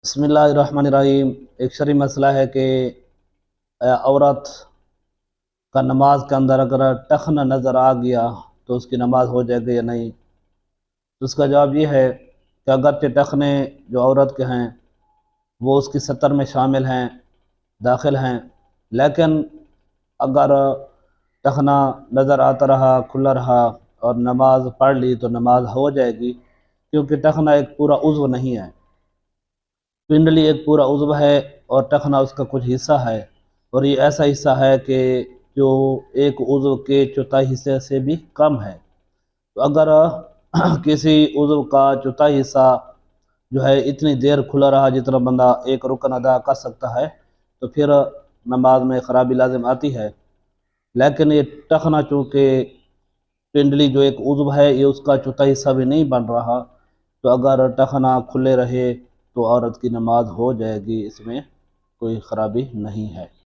बिस्मिल्लाहिर्रहमानिर्रहीम। एक शरई मसला है कि औरत का नमाज के अंदर अगर टखना नज़र आ गया तो उसकी नमाज हो जाएगी या नहीं। तो उसका जवाब ये है कि अगरचे टखने जो औरत के हैं वो उसकी सतर में शामिल हैं, दाखिल हैं, लेकिन अगर टखना नज़र आता रहा, खुला रहा और नमाज पढ़ ली तो नमाज हो जाएगी, क्योंकि टखना एक पूरा उज़्व नहीं है। पिंडली एक पूरा उज़्व है और टखना उसका कुछ हिस्सा है, और ये ऐसा हिस्सा है कि जो एक उज़्व के चौथाई हिस्से से भी कम है। तो अगर किसी उज़्व का चौथाई हिस्सा जो है इतनी देर खुला रहा जितना बंदा एक रुकन अदा कर सकता है, तो फिर नमाज में ख़राबी लाजिम आती है। लेकिन ये टखना चूँकि पिंडली जो एक उज़्व है ये उसका चौथाई हिस्सा भी नहीं बन रहा, तो अगर टखना खुले रहे तो औरत की नमाज हो जाएगी, इसमें कोई ख़राबी नहीं है।